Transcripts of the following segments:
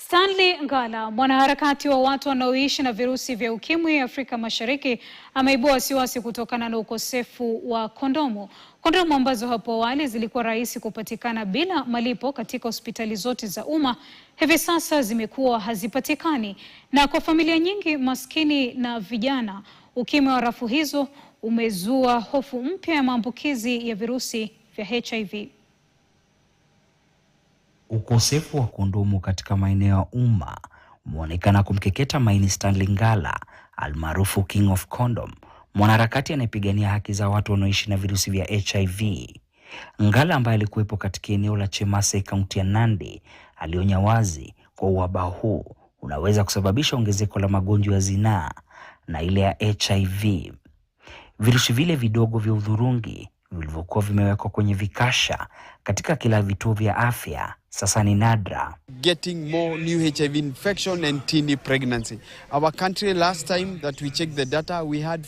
Stanley Ngala, mwanaharakati wa watu wanaoishi na virusi vya ukimwi Afrika Mashariki, ameibua wasiwasi kutokana na ukosefu wa kondomu. Kondomu ambazo hapo awali zilikuwa rahisi kupatikana bila malipo katika hospitali zote za umma, hivi sasa zimekuwa hazipatikani. Na kwa familia nyingi maskini na vijana, ukimwi wa rafu hizo umezua hofu mpya ya maambukizi ya virusi vya HIV. Ukosefu wa kondomu katika maeneo ya umma umeonekana kumkeketa maini Stanley Ngala, almaarufu King of Condom, mwanaharakati anayepigania haki za watu wanaoishi na virusi vya HIV. Ngala, ambaye alikuwepo katika eneo la Chemasai, kaunti ya Nandi, alionya wazi kwa uhaba huu unaweza kusababisha ongezeko la magonjwa ya zinaa na ile ya HIV. Virusi vile vidogo vya udhurungi vilivyokuwa vimewekwa kwenye vikasha katika kila vituo vya afya sasa ni nadra. Getting more new HIV infection and teen pregnancy. Our country, last time that we checked the data, we had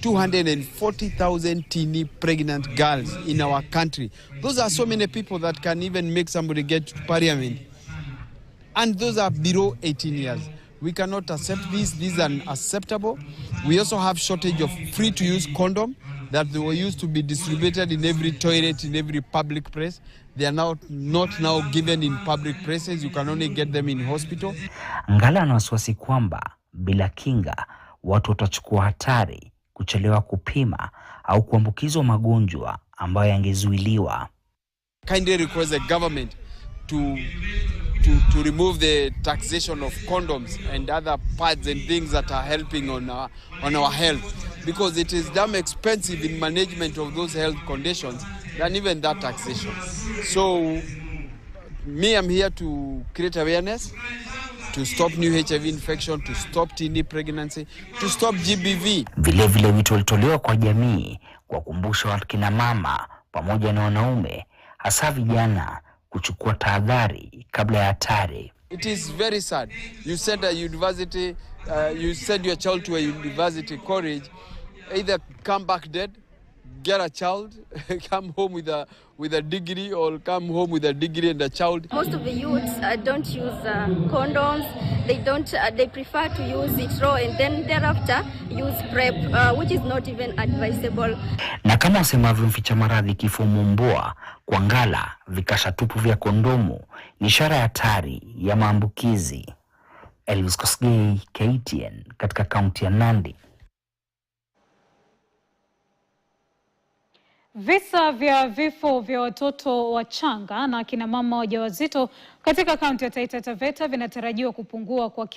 240,000 teen pregnant girls in our country. Those are so many people that can even make somebody get to parliament. And those are below 18 years. We cannot accept this. These are unacceptable. We also have shortage of free-to-use condom that they were used to be distributed in every toilet, in every public place. They are now not given in public places. You can only get them in hospital. Ngala ana wasiwasi kwamba bila kinga watu watachukua hatari, kuchelewa kupima au kuambukizwa magonjwa ambayo yangezuiliwa. Kindly request the government to remove the taxation of condoms and other pads and things that are helping on our health, because it is damn expensive in management of those health conditions than even that taxation. So I'm here to create awareness, to stop new HIV infection, to stop teen pregnancy, to stop GBV. Vile wito ulitolewa kwa jamii kwa kukumbusha wakina mama pamoja na wanaume, hasa vijana, kuchukua tahadhari kabla ya hatari. It is very sad. You send a university, you send your child to a university college, either come back dead, get a child, come home with a degree, or come home with a degree and a child. Most of the youths don't use condoms. They prefer to use it raw and then thereafter use PrEP, which is not even advisable. Na kama wasemavyo mficha maradhi kifo mumbua, kwa Ngala vikasha tupu vya kondomu ni ishara ya hatari ya maambukizi. Elvis Kosgei, KTN, katika kaunti ya Nandi. Visa vya vifo vya watoto wachanga na akina mama wajawazito katika kaunti ya Taita Taveta vinatarajiwa kupungua kwa kiasi